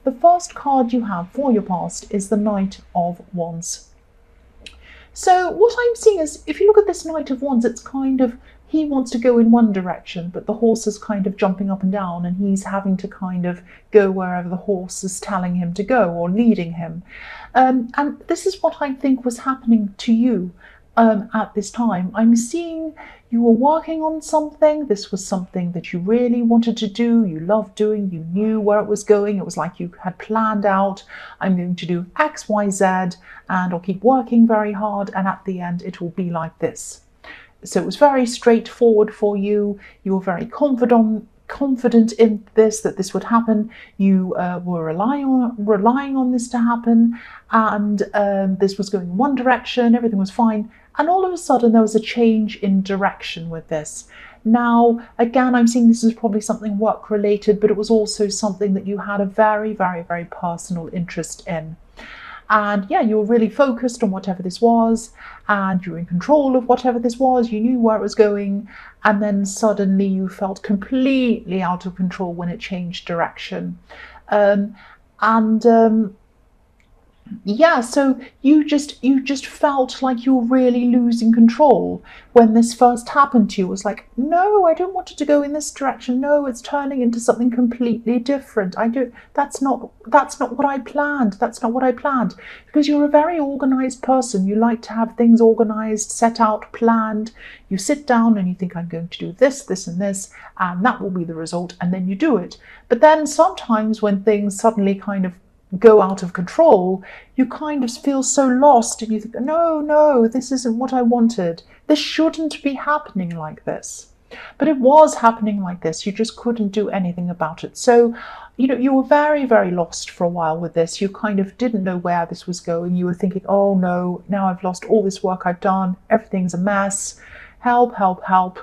the first card you have for your past is the Knight of Wands. So what I'm seeing is, if you look at this Knight of Wands, it's kind of, he wants to go in one direction, but the horse is kind of jumping up and down, and he's having to kind of go wherever the horse is telling him to go or leading him. And this is what I think was happening to you at this time. I'm seeing you were working on something. This was something that you really wanted to do, you loved doing, you knew where it was going. It was like you had planned out, I'm going to do X, Y, Z, and I'll keep working very hard, and at the end it will be like this. So it was very straightforward for you. You were very confident in this, that this would happen. You were relying on this to happen, and this was going in one direction, everything was fine. And all of a sudden there was a change in direction with this. Now, again, I'm seeing this is probably something work related, but it was also something that you had a very, very, very personal interest in. And yeah, you were really focused on whatever this was, and you were in control of whatever this was, you knew where it was going, and then suddenly you felt completely out of control when it changed direction. Yeah, so you just felt like you were really losing control when this first happened to you. It was like, no, I don't want it to go in this direction. No, it's turning into something completely different. That's not what I planned. That's not what I planned. Because you're a very organized person. You like to have things organized, set out, planned. You sit down and you think, I'm going to do this, this, and this, and that will be the result, and then you do it. But then sometimes when things suddenly kind of go out of control, you kind of feel so lost, and you think, no, this isn't what I wanted. This shouldn't be happening like this. But it was happening like this. You just couldn't do anything about it. So, you were very, very lost for a while with this. You kind of didn't know where this was going. You were thinking, oh no, now I've lost all this work I've done. Everything's a mess. Help, help, help.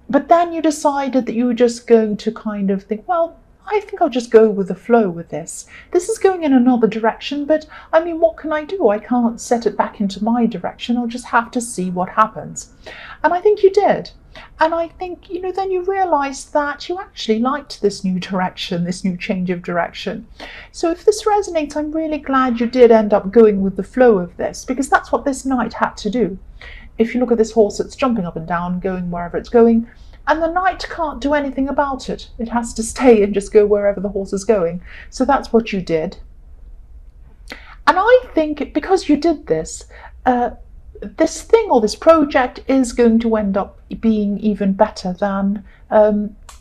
But then you decided that you were just going to kind of think, well, I think I'll just go with the flow with this. This is going in another direction, but I mean, what can I do? I can't set it back into my direction. I'll just have to see what happens. And I think you did. And I think, then you realized that you actually liked this new direction, this new change of direction. So if this resonates, I'm really glad you did end up going with the flow of this, because that's what this knight had to do. If you look at this horse, it's jumping up and down, going wherever it's going, and the knight can't do anything about it. It has to stay and just go wherever the horse is going. So that's what you did. And I think because you did this, this thing or this project is going to end up being even better than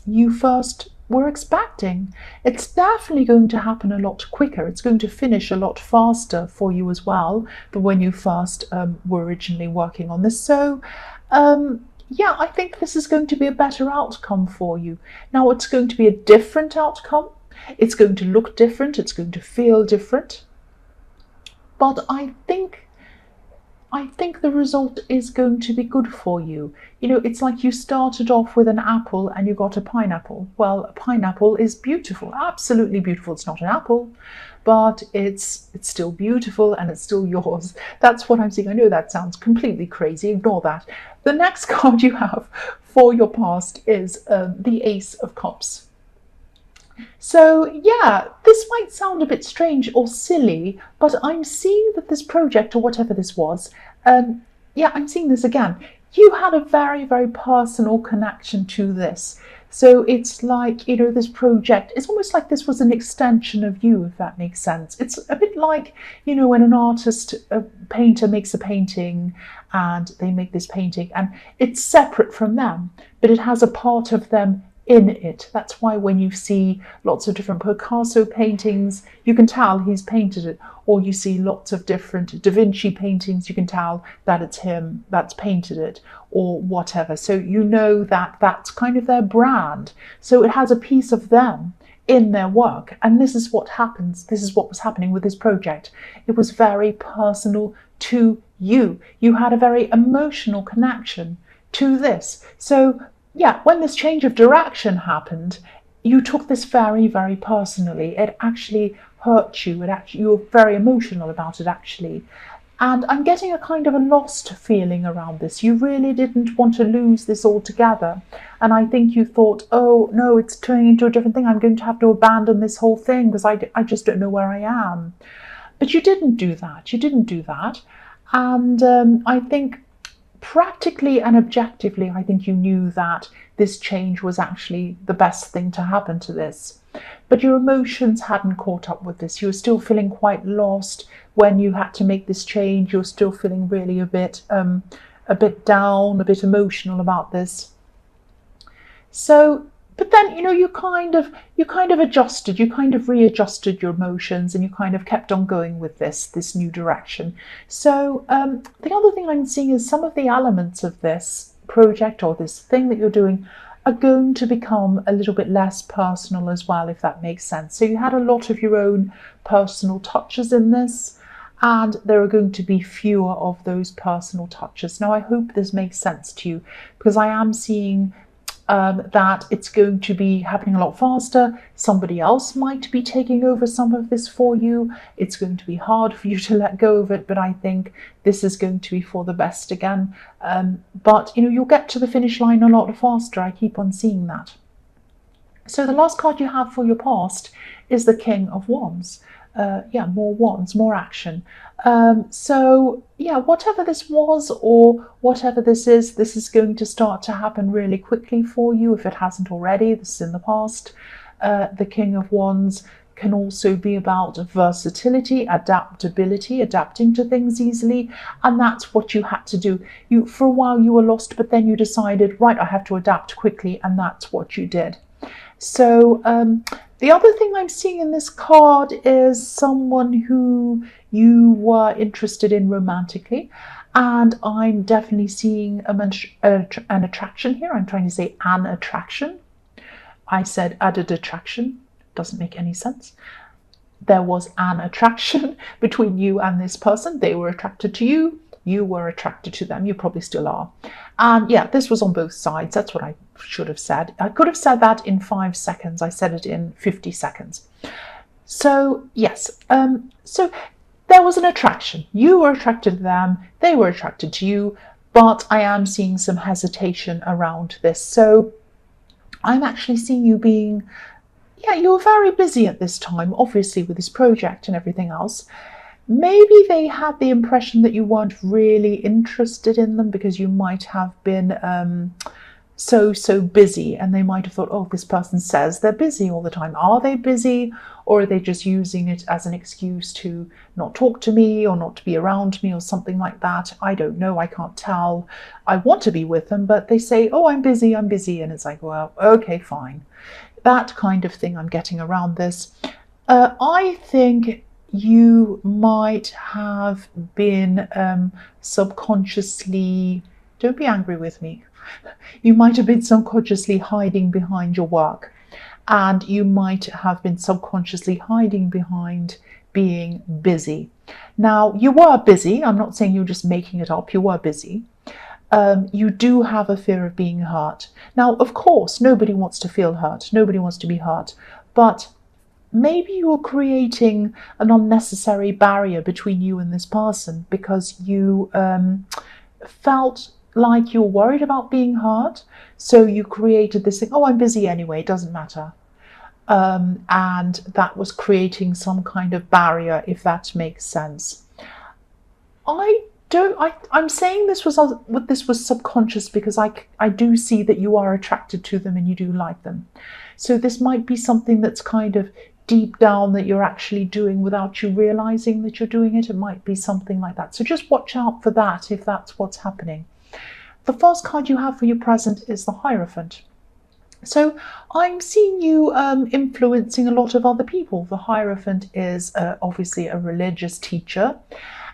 you first were expecting. It's definitely going to happen a lot quicker. It's going to finish a lot faster for you as well than when you first were originally working on this. So, yeah, I think this is going to be a better outcome for you. Now, it's going to be a different outcome. It's going to look different. It's going to feel different. But I think the result is going to be good for you. It's like you started off with an apple and you got a pineapple. Well, a pineapple is beautiful, absolutely beautiful. It's not an apple, but it's still beautiful and it's still yours. That's what I'm seeing. I know that sounds completely crazy. Ignore that. The next card you have for your past is the Ace of Cups. So yeah, this might sound a bit strange or silly, but I'm seeing that this project, or whatever this was, yeah, I'm seeing this again. You had a very, very personal connection to this. So it's like, this project, it's almost like this was an extension of you, if that makes sense. It's a bit like, when an artist, a painter makes a painting and they make this painting and it's separate from them, but it has a part of them in it. That's why when you see lots of different Picasso paintings, you can tell he's painted it. Or you see lots of different Da Vinci paintings, you can tell that it's him that's painted it, or whatever. So you know that that's kind of their brand. So it has a piece of them in their work. And this is what happens. This is what was happening with this project. It was very personal to you. You had a very emotional connection to this. So yeah, when this change of direction happened, you took this very, very personally. It actually hurt you. You were very emotional about it, actually. And I'm getting a kind of a lost feeling around this. You really didn't want to lose this altogether. And I think you thought, oh, no, it's turning into a different thing. I'm going to have to abandon this whole thing because I just don't know where I am. But you didn't do that. You didn't do that. And I think practically and objectively, I think you knew that this change was actually the best thing to happen to this. But your emotions hadn't caught up with this. You were still feeling quite lost when you had to make this change. You were still feeling really a bit down, a bit emotional about this. So, but then, you kind of adjusted, you kind of readjusted your emotions, and you kind of kept on going with this new direction. So the other thing I'm seeing is some of the elements of this project or this thing that you're doing are going to become a little bit less personal as well, if that makes sense. So you had a lot of your own personal touches in this, and there are going to be fewer of those personal touches. Now, I hope this makes sense to you, because I am seeing that it's going to be happening a lot faster. Somebody else might be taking over some of this for you. It's going to be hard for you to let go of it, but I think this is going to be for the best again. But you'll get to the finish line a lot faster. I keep on seeing that. So the last card you have for your past is the King of Wands. More wands, more action. So whatever this was or whatever this is going to start to happen really quickly for you if it hasn't already. This is in the past. The King of Wands can also be about versatility, adaptability, adapting to things easily, and that's what you had to do. For a while you were lost, but then you decided, right, I have to adapt quickly, and that's what you did. So the other thing I'm seeing in this card is someone who you were interested in romantically, and I'm definitely seeing an attraction here. I'm trying to say an attraction. I said added attraction. Doesn't make any sense. There was an attraction between you and this person. They were attracted to you. You were attracted to them. You probably still are. And this was on both sides. That's what I should have said. I could have said that in 5 seconds. I said it in 50 seconds. So, yes. So there was an attraction. You were attracted to them. They were attracted to you. But I am seeing some hesitation around this. So I'm actually seeing you being, you were very busy at this time, obviously, with this project and everything else. Maybe they had the impression that you weren't really interested in them because you might have been so busy, and they might have thought, oh, this person says they're busy all the time. Are they busy, or are they just using it as an excuse to not talk to me or not to be around me or something like that? I don't know. I can't tell. I want to be with them, but they say, oh, I'm busy, and it's like, well, okay, fine. That kind of thing I'm getting around this. I think you might have been subconsciously, don't be angry with me, you might have been subconsciously hiding behind your work, and you might have been subconsciously hiding behind being busy. Now, you were busy. I'm not saying you're just making it up. You were busy. You do have a fear of being hurt. Now, of course, nobody wants to feel hurt. Nobody wants to be hurt. But maybe you're creating an unnecessary barrier between you and this person because you felt like you're worried about being hurt. So you created this thing, oh, I'm busy anyway, it doesn't matter. And that was creating some kind of barrier, if that makes sense. I'm saying this was subconscious because I do see that you are attracted to them and you do like them. So this might be something that's kind of deep down that you're actually doing without you realizing that you're doing it. It might be something like that. So just watch out for that if that's what's happening. The first card you have for your present is the Hierophant. So I'm seeing you influencing a lot of other people. The Hierophant is obviously a religious teacher.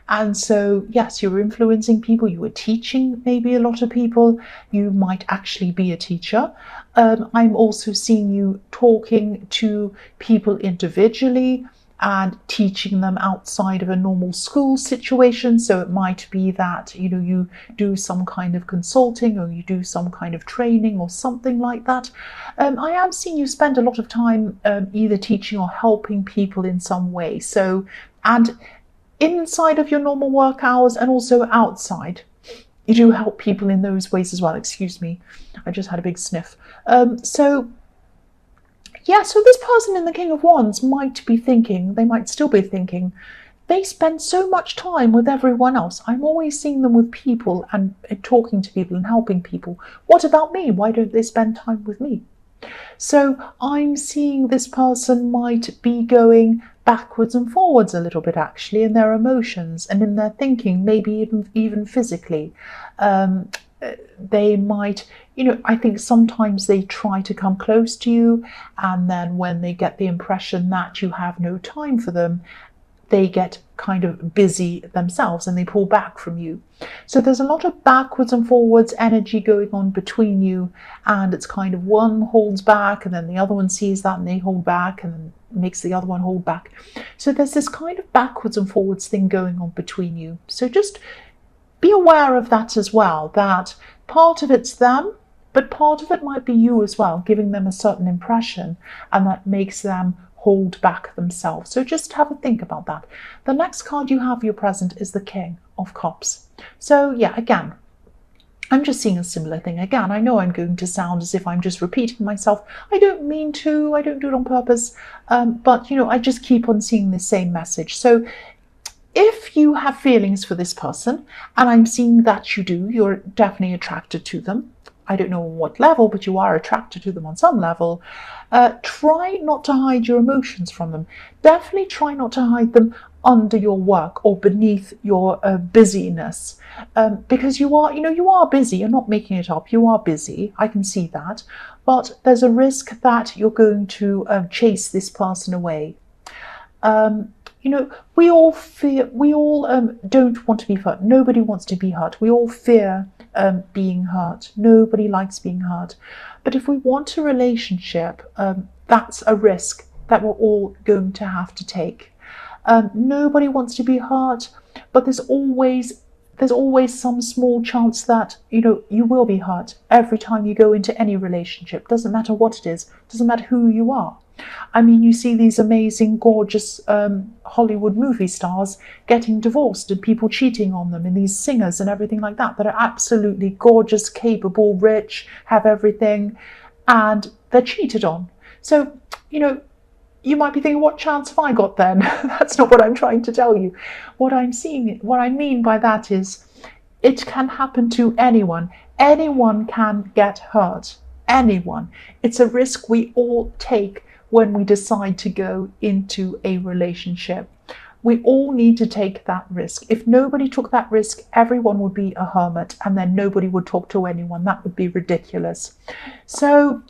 And so, yes, you were influencing people. You were teaching maybe a lot of people. You might actually be a teacher. I'm also seeing you talking to people individually and teaching them outside of a normal school situation. So it might be that, you do some kind of consulting or you do some kind of training or something like that. I am seeing you spend a lot of time either teaching or helping people in some way. So, and inside of your normal work hours and also outside. You do help people in those ways as well. Excuse me, I just had a big sniff. So this person in the King of Wands might be thinking, they might still be thinking, they spend so much time with everyone else. I'm always seeing them with people and talking to people and helping people. What about me? Why don't they spend time with me? So I'm seeing this person might be going backwards and forwards a little bit, actually, in their emotions and in their thinking, maybe even physically. They might, I think sometimes they try to come close to you, and then when they get the impression that you have no time for them, they get kind of busy themselves and they pull back from you. So there's a lot of backwards and forwards energy going on between you, and it's kind of one holds back and then the other one sees that and they hold back and then makes the other one hold back. So there's this kind of backwards and forwards thing going on between you. So just be aware of that as well, that part of it's them, but part of it might be you as well, giving them a certain impression, and that makes them hold back themselves. So just have a think about that. The next card you have for your present is the King of Cups. So yeah, again, I'm just seeing a similar thing. Again, I know I'm going to sound as if I'm just repeating myself. I don't mean to, I don't do it on purpose, but I just keep on seeing the same message. So if you have feelings for this person, and I'm seeing that you do, you're definitely attracted to them. I don't know on what level, but you are attracted to them on some level. Try not to hide your emotions from them. Definitely try not to hide them under your work or beneath your busyness, because you are busy. You're not making it up. You are busy. I can see that, but there's a risk that you're going to chase this person away. We all fear. We all don't want to be hurt. Nobody wants to be hurt. We all fear being hurt. Nobody likes being hurt. But if we want a relationship, that's a risk that we're all going to have to take. Nobody wants to be hurt, but there's always some small chance that you will be hurt every time you go into any relationship. Doesn't matter what it is. Doesn't matter who you are. I mean, you see these amazing, gorgeous Hollywood movie stars getting divorced and people cheating on them, and these singers and everything like that are absolutely gorgeous, capable, rich, have everything, and they're cheated on. So, you might be thinking, what chance have I got then? That's not what I'm trying to tell you. What I mean by that is, it can happen to anyone. Anyone can get hurt. Anyone. It's a risk we all take when we decide to go into a relationship. We all need to take that risk. If nobody took that risk, everyone would be a hermit, and then nobody would talk to anyone. That would be ridiculous. So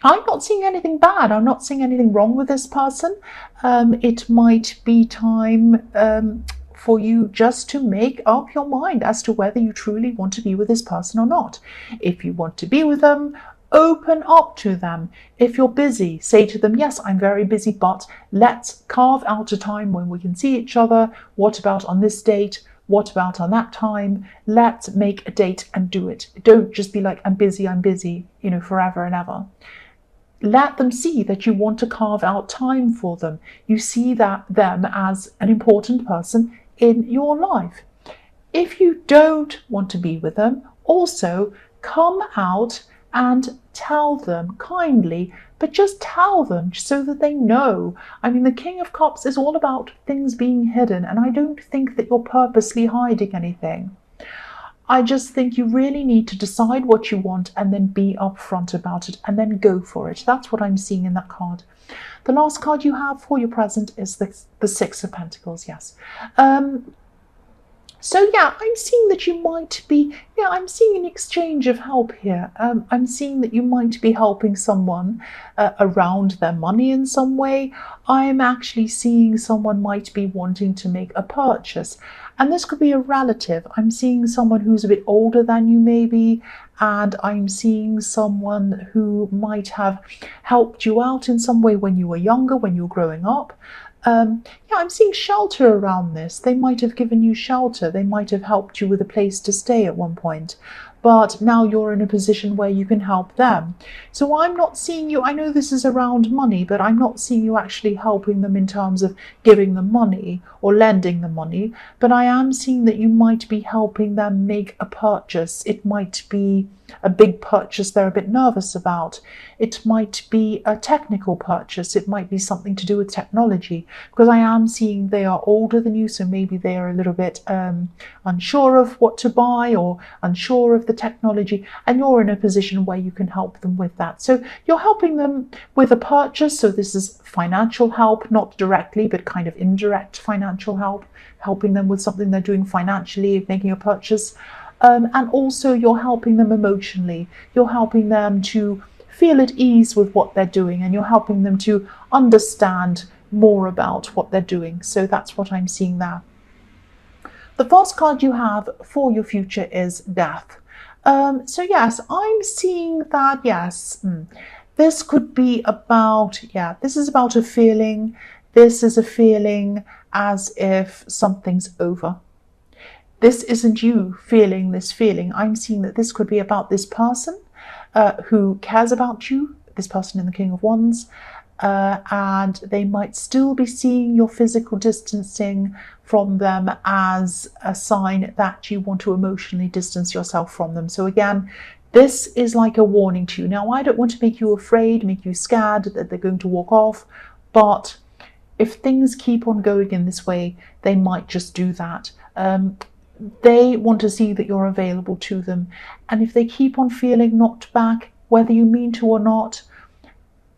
I'm not seeing anything bad. I'm not seeing anything wrong with this person. It might be time for you just to make up your mind as to whether you truly want to be with this person or not. If you want to be with them, open up to them. If you're busy, say to them, yes, I'm very busy, but let's carve out a time when we can see each other. What about on this date? What about on that time? Let's make a date and do it. Don't just be like, I'm busy, forever and ever. Let them see that you want to carve out time for them. You see them as an important person in your life. If you don't want to be with them, also come out and tell them kindly, but just tell them so that they know. I mean, the King of Cups is all about things being hidden, and I don't think that you're purposely hiding anything. I just think you really need to decide what you want and then be upfront about it and then go for it. That's what I'm seeing in that card. The last card you have for your present is the Six of Pentacles, yes. So yeah, I'm seeing that you might be, I'm seeing an exchange of help here. I'm seeing that you might be helping someone around their money in some way. I'm actually seeing someone might be wanting to make a purchase. And this could be a relative. I'm seeing someone who's a bit older than you maybe, and I'm seeing someone who might have helped you out in some way when you were younger, when you were growing up. I'm seeing shelter around this. They might have given you shelter. They might have helped you with a place to stay at one point. but now you're in a position where you can help them. So I'm not seeing you, I know this is around money, but I'm not seeing you actually helping them in terms of giving them money or lending them money, but I am seeing that you might be helping them make a purchase. It might be a big purchase they're a bit nervous about. It might be a technical purchase. It might be something to do with technology, because I am seeing they are older than you, so maybe they are a little bit unsure of what to buy or unsure of the technology, and you're in a position where you can help them with that. So you're helping them with a purchase. So this is financial help, not directly, but kind of indirect financial help, helping them with something they're doing financially, making a purchase. And also you're helping them emotionally. You're helping them to feel at ease with what they're doing, and you're helping them to understand more about what they're doing. So that's what I'm seeing there. The first card you have for your future is Death. So yes, I'm seeing that, yes, this could be about, this is about a feeling. This is a feeling as if something's over. This isn't you feeling this feeling. I'm seeing that this could be about this person who cares about you, this person in the King of Wands, and they might still be seeing your physical distancing from them as a sign that you want to emotionally distance yourself from them. So again, this is like a warning to you. Now, I don't want to make you afraid, make you scared that they're going to walk off, but if things keep on going in this way, they might just do that. They want to see that you're available to them. And if they keep on feeling knocked back, whether you mean to or not,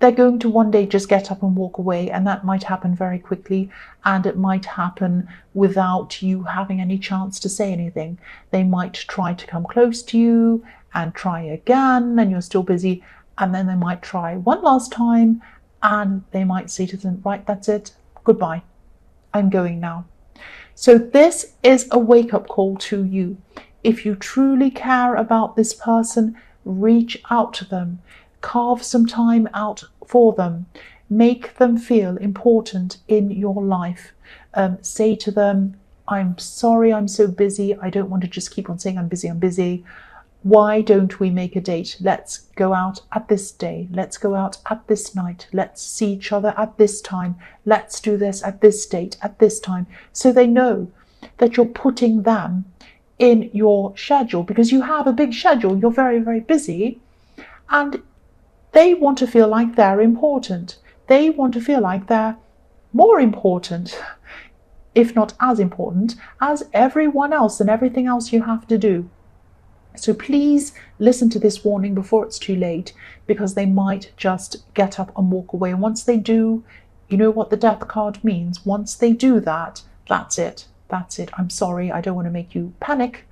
they're going to one day just get up and walk away. And that might happen very quickly. And it might happen without you having any chance to say anything. They might try to come close to you and try again, and you're still busy. And then they might try one last time, and they might say to them, right, that's it. Goodbye. I'm going now. So this is a wake-up call to you. If you truly care about this person, reach out to them. Carve some time out for them. Make them feel important in your life. Say to them, I'm sorry, I'm so busy. I don't want to just keep on saying I'm busy, I'm busy. Why don't we make a date? Let's go out at this day. Let's go out at this night. Let's see each other at this time. Let's do this at this date, at this time. So they know that you're putting them in your schedule, because you have a big schedule. You're very, very busy, and they want to feel like they're important. They want to feel like they're more important, if not as important, as everyone else and everything else you have to do. So please listen to this warning before it's too late, because they might just get up and walk away. And once they do, you know what the Death card means. Once they do that, that's it. That's it. I'm sorry, I don't want to make you panic,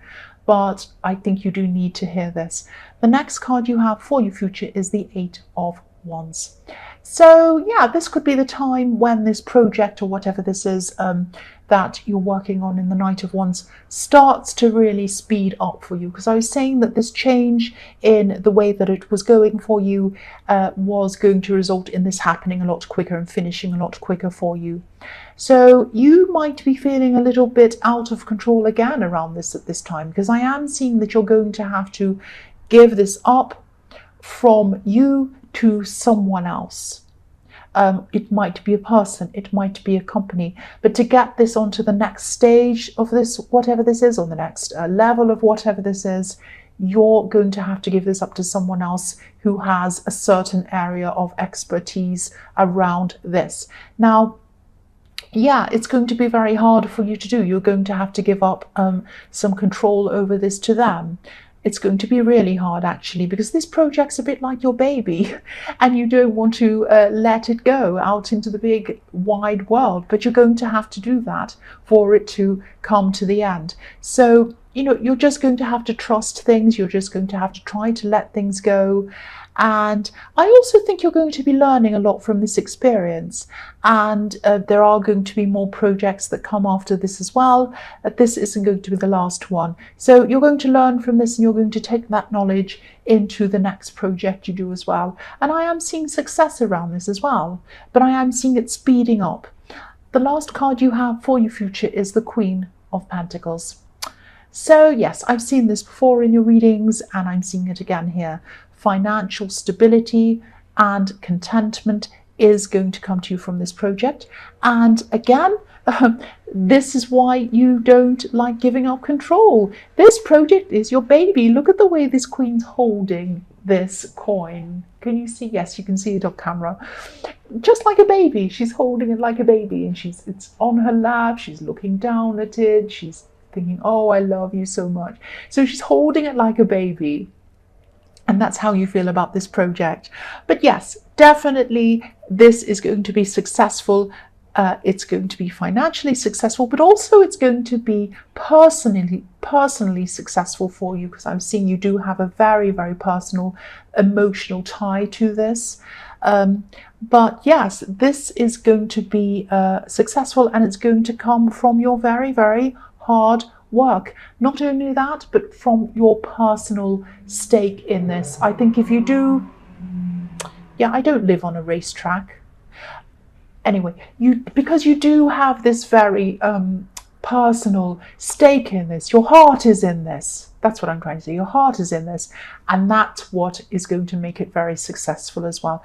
but I think you do need to hear this. The next card you have for your future is the 8 of Wands. So yeah, this could be the time when this project or whatever this is that you're working on in the Knight of Wands starts to really speed up for you. Because I was saying that this change in the way that it was going for you was going to result in this happening a lot quicker and finishing a lot quicker for you. So you might be feeling a little bit out of control again around this at this time, because I am seeing that you're going to have to give this up from you to someone else. It might be a person, it might be a company, but to get this onto the next stage of this, whatever this is, on the next level of whatever this is, you're going to have to give this up to someone else who has a certain area of expertise around this. Now, yeah, it's going to be very hard for you to do. You're going to have to give up some control over this to them. It's going to be really hard, actually, because this project's a bit like your baby and you don't want to let it go out into the big wide world, but you're going to have to do that for it to come to the end. So, you know, you're just going to have to trust things. You're just going to have to try to let things go. And I also think you're going to be learning a lot from this experience. And there are going to be more projects that come after this as well. This isn't going to be the last one. So you're going to learn from this, and you're going to take that knowledge into the next project you do as well. And I am seeing success around this as well, but I am seeing it speeding up. The last card you have for your future is the Queen of Pentacles. So yes, I've seen this before in your readings, and I'm seeing it again here. Financial stability and contentment is going to come to you from this project. And again, this is why you don't like giving up control. This project is your baby. Look at the way this queen's holding this coin. Can you see? Yes, you can see it on camera. Just like a baby. She's holding it like a baby, and it's on her lap. She's looking down at it. She's thinking, oh, I love you so much. So she's holding it like a baby. And that's how you feel about this project. But yes, definitely this is going to be successful. It's going to be financially successful, but also it's going to be personally successful for you, because I'm seeing you do have a very, very personal, emotional tie to this. But yes, this is going to be successful, and it's going to come from your very, very hard work. Not only that, but from your personal stake in this. I think if you do, yeah, I don't live on a racetrack. Anyway, because you do have this very personal stake in this. Your heart is in this. That's what I'm trying to say. Your heart is in this, and that's what is going to make it very successful as well.